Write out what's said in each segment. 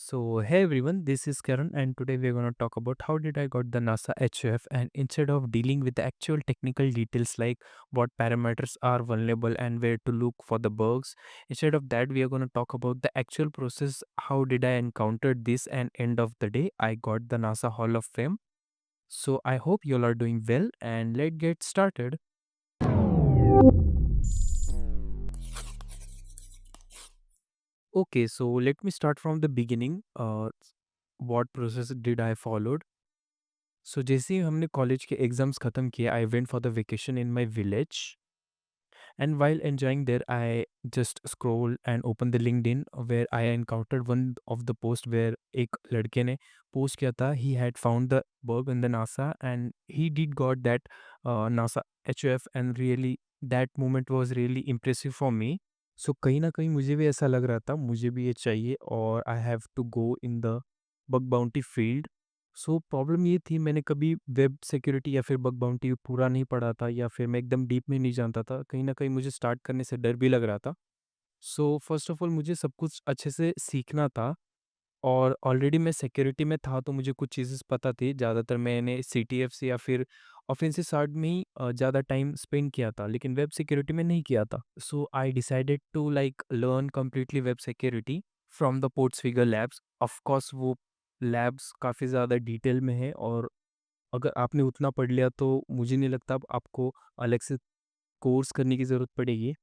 So hey everyone, this is Karan and today we're going to talk about how did I got the NASA HF, and instead of dealing with the actual technical details like what parameters are vulnerable and where to look for the bugs, instead of that we are going to talk about the actual process. How did I encounter this, and end of the day I got the NASA Hall of Fame. So I hope you all are doing well, and let's get started. Okay, so let me start from the beginning. What process did I followed? सो जैसे ही हमने college के exams ख़त्म किए, I went for the vacation in my village and while enjoying there I just scroll and open the LinkedIn where I encountered one of the post where एक लड़के ने post किया था he had found the bug in the NASA and he did got that NASA HOF and really that moment was really impressive for me. So कहीं न कहीं मुझे भी ऐसा लग रहा था, मुझे भी ये चाहिए और I have to go in the bug bounty field. So problem ये थी, मैंने कभी वेब सिक्योरिटी या फिर बग बाउंटी पूरा नहीं पढ़ा था या फिर मैं एकदम डीप में नहीं जानता था. कहीं न कहीं मुझे स्टार्ट करने से डर भी लग रहा था. सो फर्स्ट ऑफ ऑल मुझे सब कुछ अच्छे से सीखना था और ऑलरेडी मैं सिक्योरिटी में था तो मुझे कुछ चीज़ें पता थी. ज़्यादातर मैंने सीटीएफ से या फिर ऑफेंसिव साइड में ही ज़्यादा टाइम स्पेंड किया था, लेकिन वेब सिक्योरिटी में नहीं किया था. So I decided to like learn completely web security from the PortSwigger labs. Of course वो लैब्स काफ़ी ज़्यादा डिटेल में है और अगर आपने उतना पढ़ लिया तो मुझे नहीं लगता अब आपको अलग से कोर्स करने की ज़रूरत पड़ेगी.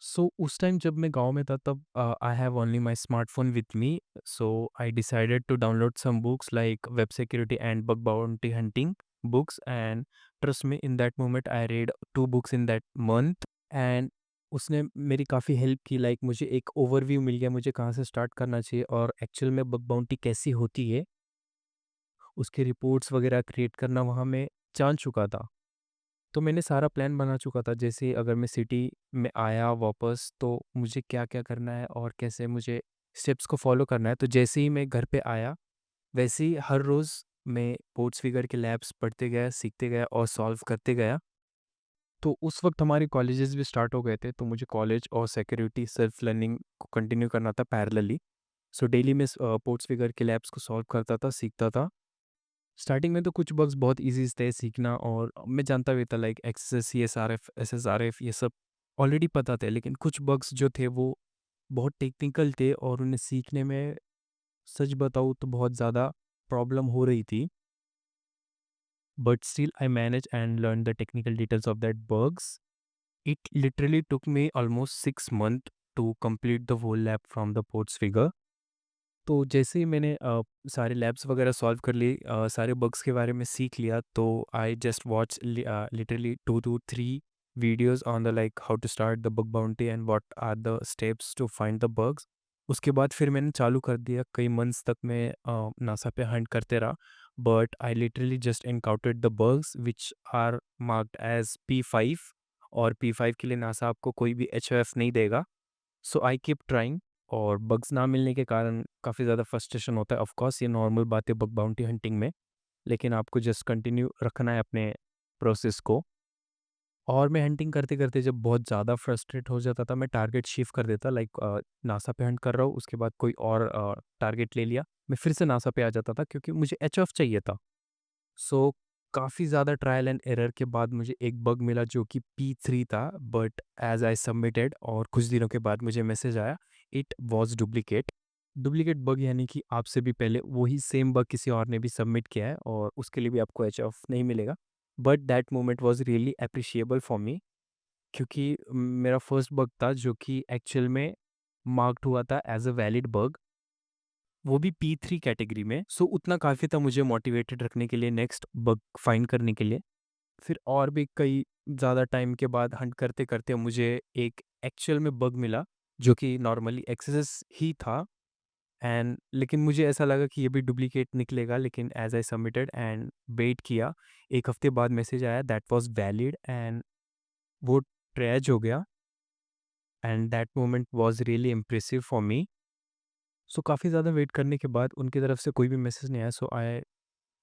सो उस टाइम जब मैं गाँव में था तब I have only my smartphone with me. So I decided to download some books like web security and bug bounty hunting books, and trust me in that moment I read 2 books in that month. And उसने मेरी काफ़ी help की. Like मुझे एक overview मिल गया मुझे कहाँ से स्टार्ट करना चाहिए और एक्चुअल में बग बाउंटी कैसी होती है. उसके रिपोर्ट्स वगैरह क्रिएट करना वहाँ मैं जान चुका था. तो मैंने सारा प्लान बना चुका था, जैसे अगर मैं सिटी में आया वापस तो मुझे क्या-क्या करना है और कैसे मुझे स्टेप्स को फ़ॉलो करना है. तो जैसे ही मैं घर पे आया, वैसे ही हर रोज़ मैं पोर्ट्स फिगर के लैब्स पढ़ते गया, सीखते गया और सॉल्व करते गया. तो उस वक़्त हमारे कॉलेजेस भी स्टार्ट हो गए थे, तो मुझे कॉलेज और सिक्योरिटी सेल्फ लर्निंग को कंटिन्यू करना था पैरेलली. सो डेली मैं पोर्ट्स फिगर के लैब्स को सॉल्व करता था, सीखता था. स्टार्टिंग में तो कुछ बग्स बहुत ईज़ी थे सीखना और मैं जानता भी था लाइक एक्सेस, सीएसआरएफ, एसएसआरएफ ये सब ऑलरेडी पता थे. लेकिन कुछ बग्स जो थे वो बहुत टेक्निकल थे और उन्हें सीखने में सच बताऊँ तो बहुत ज़्यादा प्रॉब्लम हो रही थी. But still I manage and learn the technical details of that bugs. It literally took me almost 6 month to complete the whole lab from the PortSwigger. तो जैसे ही मैंने सारे लैब्स वगैरह सॉल्व कर लिए, सारे बग्स के बारे में सीख लिया, तो I just watch literally 2 to 3 videos on the like how to start the bug bounty and what are the steps to find the bugs. उसके बाद फिर मैंने चालू कर दिया. कई मंथ्स तक मैं नासा पे हंट करते रहा, but I literally just encountered the bugs which are marked as P5. और P5 के लिए नासा आपको कोई भी HOF नहीं देगा. सो आई कीप ट्राइंग. और बग्स ना मिलने के कारण काफ़ी ज़्यादा फ्रस्ट्रेशन होता है. ऑफ कोर्स ये नॉर्मल बात है बग बाउंटी हंटिंग में, लेकिन आपको जस्ट कंटिन्यू रखना है अपने प्रोसेस को. और मैं हंटिंग करते-करते जब बहुत ज़्यादा फ्रस्ट्रेट हो जाता था, मैं टारगेट शिफ्ट कर देता. लाइक नासा पे हंट कर रहा हूँ, उसके बाद कोई और टारगेट ले लिया, मैं फिर से नासा पे आ जाता था क्योंकि मुझे एचऑफ चाहिए था. सो काफ़ी ज़्यादा ट्रायल एंड एरर के बाद मुझे एक बग मिला जो कि P3 था, बट एज़ आई सबमिटेड और कुछ दिनों के बाद मुझे मैसेज आया, it was duplicate. Duplicate bug यानी कि आपसे भी पहले वही सेम बग किसी और ने भी सबमिट किया है और उसके लिए भी आपको एचऑफ नहीं मिलेगा. But that moment was really appreciable for me, क्योंकि मेरा फर्स्ट बग था जो कि एक्चुअल में मार्क्ड हुआ था एज़ अ वैलिड बग, वो भी P3 कैटेगरी में. सो उतना काफ़ी था मुझे मोटिवेटेड रखने के लिए नेक्स्ट बग फाइंड करने के लिए. फिर और भी कई ज़्यादा टाइम के बाद हंट करते-करते मुझे एक एक्चुअल में बग मिला, जो कि नॉर्मली एक्सेस ही था. एंड लेकिन मुझे ऐसा लगा कि ये भी डुप्लीकेट निकलेगा, लेकिन as I submitted and wait किया, 1 हफ्ते बाद मैसेज आया दैट वाज़ वैलिड. एंड वो ट्रैश हो गया and that moment was really impressive for me. So काफ़ी ज़्यादा वेट करने के बाद उनकी तरफ से कोई भी मैसेज नहीं आया. सो आई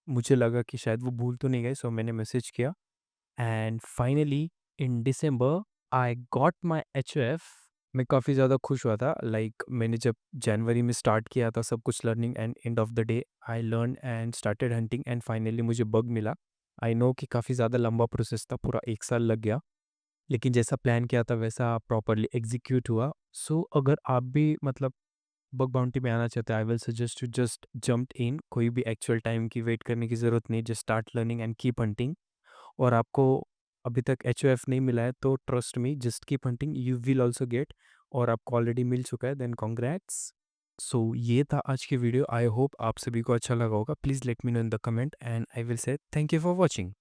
मुझे लगा कि शायद वो भूल तो नहीं गए, सो मैंने मैसेज किया. And finally, in December, I got my HOF मैं काफ़ी ज़्यादा खुश हुआ था, लाइक मैंने जब जनवरी में स्टार्ट किया था सब कुछ learning, and end of the day I learn and started hunting and finally मुझे बग मिला। आई नो कि काफ़ी ज़्यादा लंबा प्रोसेस था, पूरा 1 साल लग गया, लेकिन जैसा प्लान किया था वैसा प्रॉपर्ली एग्ज़ीक्यूट हुआ। सो अगर आप भी मतलब बग बाउंटी में आना चाहते हैं, I will suggest to just jump in, कोई भी एक्चुअल टाइम की वेट करने की ज़रूरत नहीं, just start learning and keep hunting. और आपको अभी तक एचओएफ नहीं मिला है तो trust me, just keep hunting, you will also get. और आपको ऑलरेडी मिल चुका है, देन कांग्रेट्स। सो ये था आज की वीडियो, आई होप आप सभी को अच्छा लगा होगा। Please let me know in the comment and I will say thank you for watching.